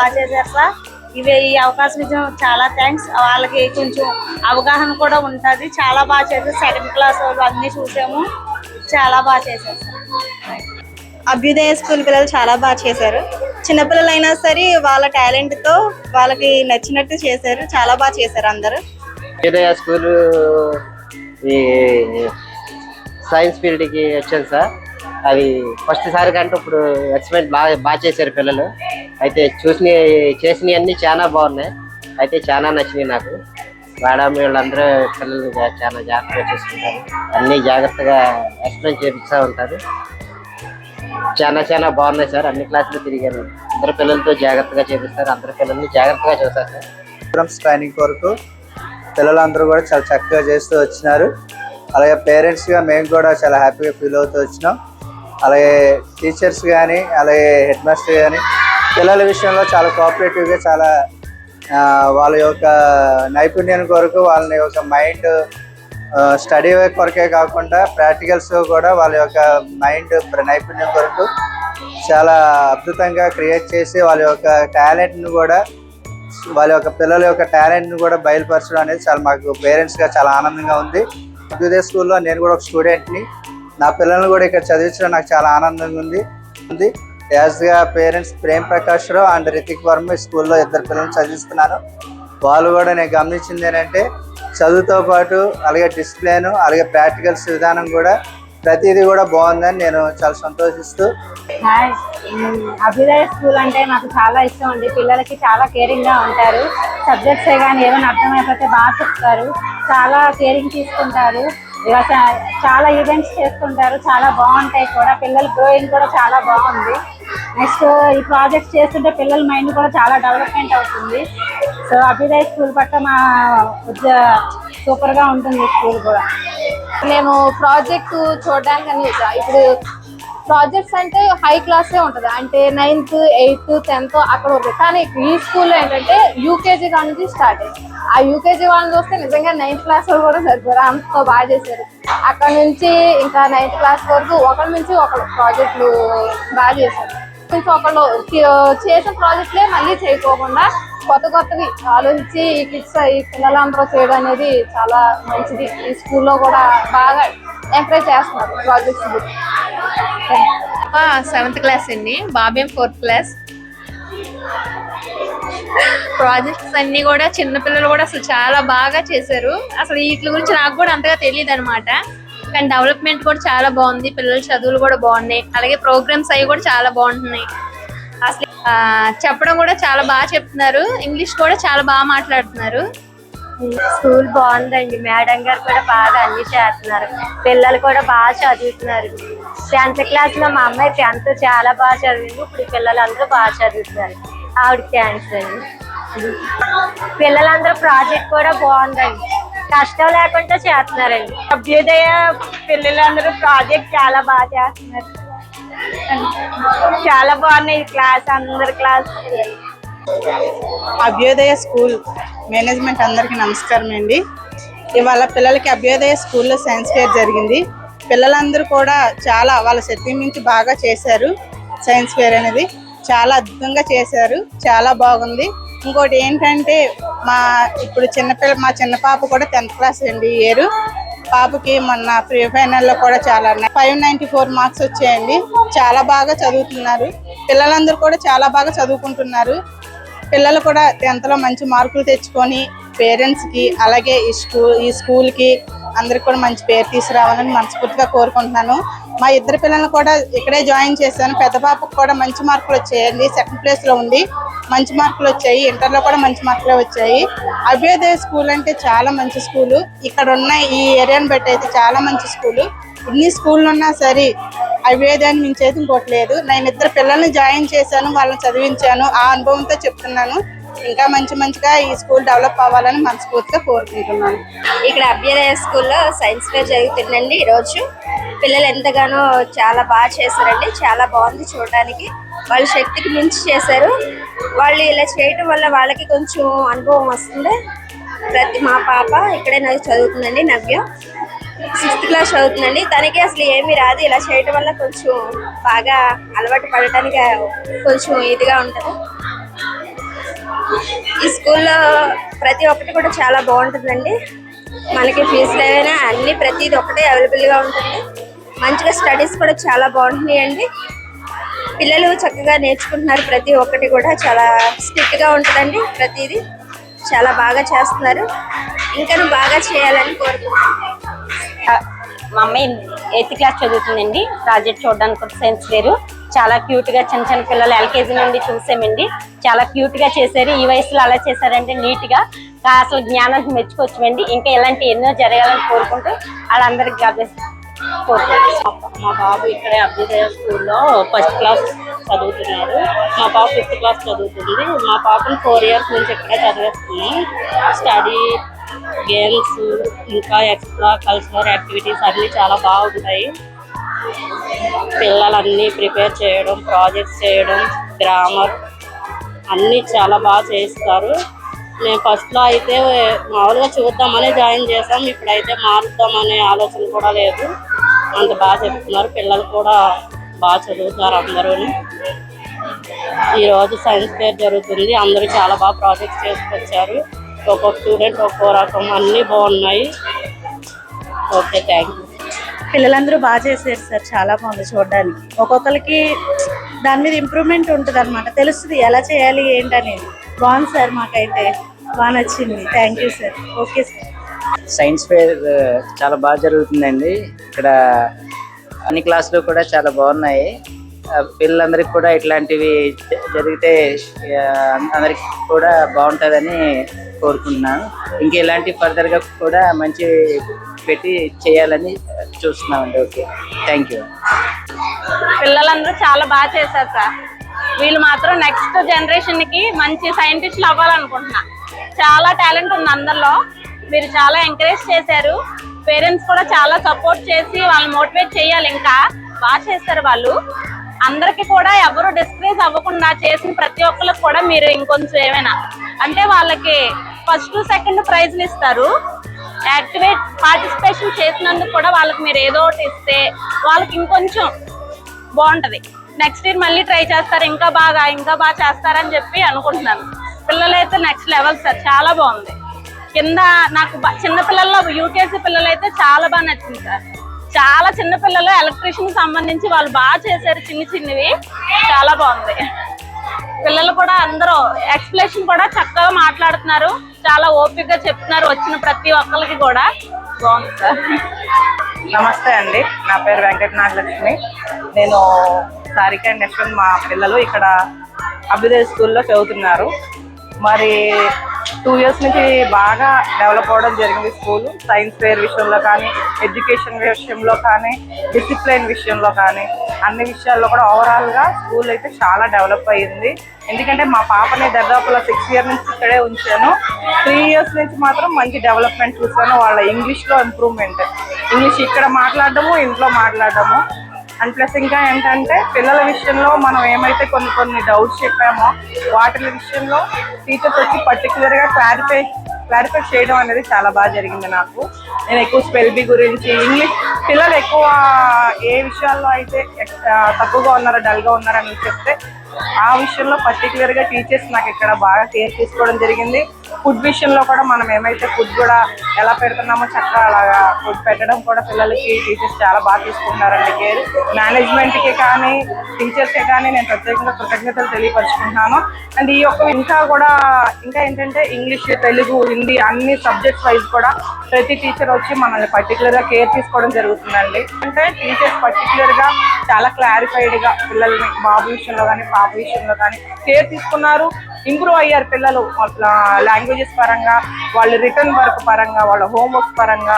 బాగా చేశారు సార్. ఈ అవకాశం ఇచ్చిన చాలా థ్యాంక్స్. వాళ్ళకి కొంచెం అవగాహన కూడా ఉంటుంది. చాలా బాగా చేశారు. సెకండ్ క్లాస్ వాళ్ళు అన్నీ చూసాము, చాలా బాగా చేశారు సార్. అభ్యుదయ స్కూల్ పిల్లలు చాలా బాగా చేశారు. చిన్నపిల్లలు అయినా సరే వాళ్ళ టాలెంట్ తో వాళ్ళకి నచ్చినట్టు చేశారు. చాలా బాగా చేశారు అందరూ. అభ్యుదయ స్కూల్ ఈ సైన్స్ ఫీల్డ్ కి వచ్చాను సార్. అది ఫస్ట్ సారి కంటే ఇప్పుడు ఎక్స్పెరిమెంట్ బాగా చేశారు పిల్లలు. అయితే చేసినవి అన్ని చాలా బాగున్నాయి. అయితే చాలా నచ్చినాయి నాకు. మేడం వీళ్ళందరూ పిల్లల్ని చాలా జాగ్రత్తగా చూసుకుంటారు. అన్ని జాగ్రత్తగా ఎక్స్ప్లెయిన్ చేపిస్తూ ఉంటారు. చాలా బాగున్నాయి సార్. అన్ని క్లాసులు తిరిగాను. అందరు పిల్లలతో జాగ్రత్తగా చేపిస్తారు. అందరు పిల్లల్ని జాగ్రత్తగా చూస్తారు సార్. ట్రైనింగ్ కొరకు పిల్లలందరూ కూడా చాలా చక్కగా చేస్తూ వచ్చినారు. అలాగే పేరెంట్స్గా మేము కూడా చాలా హ్యాపీగా ఫీల్ అవుతూ వచ్చినాం. అలాగే టీచర్స్ కానీ అలాగే హెడ్ మాస్టర్ కానీ పిల్లల విషయంలో చాలా కోఆపరేటివ్గా చాలా వాళ్ళ యొక్క నైపుణ్యం కొరకు వాళ్ళ యొక్క మైండ్ స్టడీ కొరకే కాకుండా ప్రాక్టికల్స్ కూడా వాళ్ళ యొక్క మైండ్ నైపుణ్యం కొరకు చాలా అద్భుతంగా క్రియేట్ చేసి వాళ్ళ యొక్క టాలెంట్ను కూడా వాళ్ళ యొక్క పిల్లల యొక్క టాలెంట్ను కూడా బయలుపరచడం అనేది చాలా మాకు పేరెంట్స్గా చాలా ఆనందంగా ఉంది. అభ్యుదయ స్కూల్లో నేను కూడా ఒక స్టూడెంట్ని. నా పిల్లల్ని కూడా ఇక్కడ చదివించడం నాకు చాలా ఆనందంగా ఉంది. యాజ్గా పేరెంట్స్ ప్రేమ్ ప్రకాష్ రావు అండ్ రితిక్ వర్మ స్కూల్లో ఇద్దరు పిల్లల్ని చదివిస్తున్నాను. వాళ్ళు కూడా నేను గమనించింది ఏంటంటే చదువుతో పాటు అలాగే డిసిప్లిన్ అలాగే ప్రాక్టికల్స్ విధానం కూడా ప్రతిదీ కూడా బాగుందని నేను చాలా సంతోషిస్తూ. అభ్యుదయ స్కూల్ అంటే నాకు చాలా ఇష్టం అండి. పిల్లలకి చాలా కేరింగ్ గా ఉంటారు. సబ్జెక్ట్స్ కానీ ఏమైనా అర్థమైపోతే బాగా చెప్తారు. చాలా కేరింగ్ తీసుకుంటారు. చాలా ఈవెంట్స్ చేస్తుంటారు. చాలా బాగుంటాయి కూడా. పిల్లల గ్రోయింగ్ కూడా చాలా బాగుంది. నెక్స్ట్ ఈ ప్రాజెక్ట్స్ చేస్తుంటే పిల్లల మైండ్ కూడా చాలా డెవలప్మెంట్ అవుతుంది. సో అభ్యుదయ స్కూల్ పట్ల మా సూపర్ గా ఉంటుంది స్కూల్ కూడా. మేము ప్రాజెక్ట్ చూడడానికి ఇప్పుడు ప్రాజెక్ట్స్ అంటే హై క్లాసే ఉంటుంది. అంటే 9th 8th 10th అక్కడ ఉంటుంది. కానీ ఈ స్కూల్లో ఏంటంటే యూకేజీ కాడ నుంచి స్టార్ట్ అయ్యింది. ఆ యూకేజీ వాళ్ళని చూస్తే నిజంగా 9th క్లాస్ వాళ్ళు కూడా సరిపోరు, అంత బాగా చేశారు. అక్కడ నుంచి ఇంకా 9th క్లాస్ వరకు ఒకరి నుంచి ఒకరు ప్రాజెక్టులు బాగా చేశారు. నుంచి ఒకళ్ళు చేసిన ప్రాజెక్టులే మళ్ళీ చేయకోకుండా కొత్తవి ఆలోచించి ఈ కిడ్స్ ఈ పిల్లలందరూ చేయడం అనేది చాలా మంచిది. ఈ స్కూల్లో కూడా బాగా ఎంకరేజ్ చేస్తున్నారు ప్రాజెక్ట్స్. 7th క్లాస్ అండి, బాబేం 4th క్లాస్. ప్రాజెక్ట్స్ అన్ని కూడా చిన్నపిల్లలు కూడా అసలు చాలా బాగా చేశారు. అసలు వీటి గురించి నాకు కూడా అంతగా తెలియదు అనమాట. కానీ డెవలప్మెంట్ కూడా చాలా బాగుంది. పిల్లల చదువులు కూడా బాగున్నాయి. అలాగే ప్రోగ్రామ్స్ అవి కూడా చాలా బాగుంటున్నాయి. అసలు చెప్పడం కూడా చాలా బాగా చెప్తున్నారు. ఇంగ్లీష్ కూడా చాలా బాగా మాట్లాడుతున్నారు. స్కూల్ బాగుందండి. మేడం గారు కూడా బాగా అన్ని చేస్తున్నారు. పిల్లలు కూడా బాగా చదువుతున్నారు. 10th క్లాస్ లో మా అమ్మాయి 10th చాలా బాగా చదివింది. ఇప్పుడు పిల్లలందరూ బాగా చదువుతున్నారు. ఆవిడకి థ్యాంక్స్ అండి. పిల్లలందరూ ప్రాజెక్ట్ కూడా బాగుందండి. కష్టం లేకుండా చేస్తున్నారండి. అభ్యుదయ పిల్లలందరూ ప్రాజెక్ట్ చాలా బాగా చేస్తున్నారు. చాలా బాగున్నాయి క్లాస్. అందరు క్లాస్ అభ్యుదయ స్కూల్ మేనేజ్మెంట్ అందరికీ నమస్కారం అండి. ఇవాళ పిల్లలకి అభ్యుదయ స్కూల్లో సైన్స్ ఫేర్ జరిగింది. పిల్లలందరూ కూడా చాలా వాళ్ళ శక్తి మించి బాగా చేశారు. సైన్స్ ఫేర్ అనేది చాలా అద్భుతంగా చేశారు. చాలా బాగుంది. ఇంకోటి ఏంటంటే ఇప్పుడు మా చిన్న పాప కూడా 10th క్లాస్ అండి. ఈ ఇయర్ పాపకి మొన్న ప్రీ ఫైనల్లో కూడా చాలా 594 మార్క్స్ వచ్చాయండి. చాలా బాగా చదువుతున్నారు. పిల్లలందరూ కూడా చాలా బాగా చదువుకుంటున్నారు. పిల్లలు కూడా 10th లో మంచి మార్కులు తెచ్చుకొని పేరెంట్స్కి అలాగే ఈ స్కూల్కి అందరికి కూడా మంచి పేరు తీసుకురావాలని మనస్ఫూర్తిగా కోరుకుంటున్నాను. మా ఇద్దరు పిల్లల్ని కూడా ఇక్కడే జాయిన్ చేశాను. పెద్ద పాపకు కూడా మంచి మార్కులు వచ్చాయండి. 2nd ప్లేస్లో ఉంది. మంచి మార్కులు వచ్చాయి. ఇంటర్లో కూడా మంచి మార్కులే వచ్చాయి. అభ్యుదయ స్కూల్ అంటే చాలా మంచి స్కూలు. ఇక్కడ ఉన్న ఈ ఏరియాని బట్టి అయితే చాలా మంచి స్కూలు. ఇన్ని స్కూళ్ళు ఉన్నా సరే అభ్యుదయాన్ని మించేది ఇంకోటి లేదు. నేను ఇద్దరు పిల్లల్ని జాయిన్ చేశాను, వాళ్ళని చదివించాను. ఆ అనుభవంతో చెప్తున్నాను. ఇంకా మంచిగా ఈ స్కూల్ డెవలప్ అవ్వాలని మనస్ఫూర్తిగా కోరుకుంటున్నాను. ఇక్కడ అభ్యుదయ స్కూల్లో సైన్స్ ఫేర్ జరుగుతుందండి. ఈరోజు పిల్లలు ఎంతగానో చాలా బాగా చేశారండి. చాలా బాగుంది చూడడానికి. వాళ్ళ శక్తికి మించి చేశారు. వాళ్ళు ఇలా చేయటం వల్ల వాళ్ళకి కొంచెం అనుభవం వస్తుంది. మా పాప ఇక్కడే నాకు చదువుతుందండి. నవ్య 6th క్లాస్ చదువుతుందండి. తనకి అసలు ఏమీ రాదు. ఇలా చేయటం వల్ల కొంచెం బాగా అలవాటు పడటానికి కొంచెం ఇదిగా ఉంటుంది. ఈ స్కూల్లో ప్రతి ఒక్కటి కూడా చాలా బాగుంటుందండి. మనకి ఫీజులు ఏమైనా అన్ని ప్రతిది ఒకటే అవైలబుల్గా ఉంటుంది. మంచిగా స్టడీస్ కూడా చాలా బాగుంటున్నాయండి. పిల్లలు చక్కగా నేర్చుకుంటున్నారు. ప్రతి ఒక్కటి కూడా చాలా స్ట్రిక్ట్గా ఉంటుందండి. ప్రతిదీ చాలా బాగా చేస్తున్నారు. ఇంకా బాగా చేయాలని కోరుకుంటున్నాను. మా అమ్మాయి 8th క్లాస్ చదువుతుందండి. ప్రాజెక్ట్ చూడడానికి సైన్స్ వేరు చాలా క్యూట్ గా చిన్న చిన్న పిల్లలు ఎల్కేజీ నుండి చూసామండి. చాలా క్యూట్ గా చేశారు. ఈ వయసులో అలా చేశారంటే నీట్ గా అసలు జ్ఞానాన్ని మెచ్చుకోవచ్చుమండి. ఇంకా ఇలాంటి ఎన్నో జరగాలని కోరుకుంటూ వాళ్ళందరికీ మా బాబు ఇక్కడే అభ్యుదయ స్కూల్లో ఫస్ట్ క్లాస్ చదువుతున్నాడు. మా పాప 5th క్లాస్ చదువుతుంది. మా పాపను 4 years నుంచి ఇక్కడే చదివేస్తున్నాం. స్టడీ, గేమ్స్, ఇంకా ఎక్స్ట్రా కల్చరల్ యాక్టివిటీస్ అన్నీ చాలా బాగుంటాయి. పిల్లలన్నీ ప్రిపేర్ చేయడం, ప్రాజెక్ట్స్ చేయడం, గ్రామర్ అన్నీ చాలా బాగా చేస్తారు. మేము ఫస్ట్లో అయితే మామూలుగా చూద్దామని జాయిన్ చేసాం. ఇప్పుడైతే మారుద్దామనే ఆలోచన కూడా లేదు. అంత బాగా చెప్తున్నారు. పిల్లలు కూడా బాగా చదువుతున్నారు అందరూ. ఈరోజు సైన్స్ ఫేర్ జరుగుతుంది. అందరూ చాలా బాగా ప్రాజెక్ట్స్ చేసుకొచ్చారు. ఒక్కొక్క స్టూడెంట్ ఒక్కో రకం అన్నీ బాగున్నాయి. Okay, thank you. పిల్లలందరూ బాగా చేశారు సార్. చాలా బాగుంది చూడడానికి. ఒక్కొక్కరికి దాని మీద ఇంప్రూవ్మెంట్ ఉంటుంది అనమాట. తెలుస్తుంది ఎలా చేయాలి ఏంటనేది. బాగుంది సార్. మాకైతే బాగా నచ్చింది. Thank you sir. Okay sir. Science fair చాలా బాగా జరుగుతుందండి. ఇక్కడ అన్ని క్లాసులు కూడా చాలా బాగున్నాయి. పిల్లలందరికీ కూడా ఇట్లాంటివి జరిగితే అందరికి కూడా బాగుంటుందని కోరుకుంటున్నాను. ఇంకా ఇలాంటి ఫర్దర్గా కూడా మంచి పెట్టి చేయాలని చూస్తున్నామండి. Okay, thank you. పిల్లలందరూ చాలా బాగా చేశారు సార్. వీళ్ళు మాత్రం నెక్స్ట్ జనరేషన్ కి మంచి సైంటిస్టులు అవ్వాలనుకుంటున్నా. చాలా టాలెంట్ ఉంది అందరిలో. మీరు చాలా ఎంకరేజ్ చేశారు. పేరెంట్స్ కూడా చాలా సపోర్ట్ చేసి వాళ్ళని మోటివేట్ చేయాలి. ఇంకా బాగా చేస్తారు వాళ్ళు. అందరికి కూడా ఎవరు డిస్కరేజ్ అవ్వకుండా చేసిన ప్రతి ఒక్కరికి కూడా మీరు ఇంకొంచెం ఏమైనా అంటే వాళ్ళకి ఫస్ట్ సెకండ్ ప్రైజ్లు ఇస్తారు. యాక్టివేట్ పార్టిసిపేషన్ చేసినందుకు కూడా వాళ్ళకి మీరు ఏదో ఒకటి ఇస్తే వాళ్ళకి ఇంకొంచెం బాగుంటది. నెక్స్ట్ ఇయర్ మళ్ళీ ట్రై చేస్తారు. ఇంకా బాగా చేస్తారని చెప్పి అనుకుంటున్నాను. పిల్లలైతే నెక్స్ట్ లెవెల్ సార్. చాలా బాగుంది. కింద నాకు చిన్న పిల్లల్లో యూకేజీ పిల్లలు అయితే చాలా బాగా నచ్చింది సార్. చాలా చిన్న పిల్లలు ఎలక్ట్రీషియన్ సంబంధించి వాళ్ళు బాగా చేశారు. చిన్నవి చాలా బాగుంది. పిల్లలు కూడా అందరూ ఎక్స్ప్లెనేషన్ కూడా చక్కగా మాట్లాడుతున్నారు. చాలా ఓపికగా చెప్తున్నారు. వచ్చిన ప్రతి ఒక్కరికి కూడా బాగుంది సార్. నమస్తే అండి. నా పేరు వెంకట నాగలక్ష్మి. నేను సారిక అండ్ యశ్వంత్ మా పిల్లలు ఇక్కడ అభ్యుదయ స్కూల్లో చదువుతున్నారు. మరి 2 years నుంచి బాగా డెవలప్ అవ్వడం జరిగింది స్కూల్. సైన్స్ ఫేర్ విషయంలో కానీ, ఎడ్యుకేషన్ విషయంలో కానీ, డిసిప్లిన్ విషయంలో కానీ అన్ని విషయాల్లో కూడా ఓవరాల్గా స్కూల్ అయితే చాలా డెవలప్ అయ్యింది. ఎందుకంటే మా పాపని దాదాపులో 6 years నుంచి ఇక్కడే ఉంచాను. 3 years నుంచి మాత్రం మంచి డెవలప్మెంట్ చూసాను. వాళ్ళ ఇంగ్లీష్లో ఇంప్రూవ్మెంట్. ఇంగ్లీష్ ఇక్కడ మాట్లాడడము, ఇంట్లో మాట్లాడడము. అండ్ ప్లస్ ఇంకా ఏంటంటే పిల్లల విషయంలో మనం ఏమైతే కొన్ని డౌట్స్ చెప్పామో వాటి విషయంలో టీచర్స్ వచ్చి పర్టికులర్గా క్లారిఫై చేయడం అనేది చాలా బాగా జరిగింది నాకు. నేను ఎక్కువ స్పెల్ బి గురించి, ఇంగ్లీష్ పిల్లలు ఎక్కువ ఏ విషయాల్లో అయితే తక్కువగా ఉన్నారో, డల్గా ఉన్నారని చెప్తే ఆ విషయంలో పర్టికులర్గా టీచర్స్ నాకు ఇక్కడ బాగా కేర్ తీసుకోవడం జరిగింది. ఫుడ్ విషయంలో కూడా మనం ఏమైతే ఫుడ్ కూడా ఎలా పెడుతున్నామో చక్కగా అలాగా ఫుడ్ పెట్టడం కూడా పిల్లలకి టీచర్స్ చాలా బాగా తీసుకుంటున్నారండి కేర్. మేనేజ్మెంట్కి కానీ టీచర్స్కి కానీ నేను ప్రత్యేకంగా కృతజ్ఞతలు తెలియపరుచుకుంటున్నాను. అండ్ ఈ యొక్క ఇంకా ఏంటంటే ఇంగ్లీష్, తెలుగు, హిందీ అన్ని సబ్జెక్ట్స్ వైజ్ కూడా ప్రతి టీచర్ వచ్చి మనల్ని పర్టికులర్గా కేర్ తీసుకోవడం జరుగుతుందండి. అంటే టీచర్స్ పర్టికులర్గా చాలా క్లారిఫైడ్గా పిల్లల్ని బాబు విషయంలో కానీ పాప విషయంలో కానీ కేర్ తీసుకున్నారు. ఇంప్రూవ్ అయ్యారు పిల్లలు లాంగ్వేజెస్ పరంగా, వాళ్ళ రిటర్న్ వర్క్ పరంగా, వాళ్ళ హోంవర్క్స్ పరంగా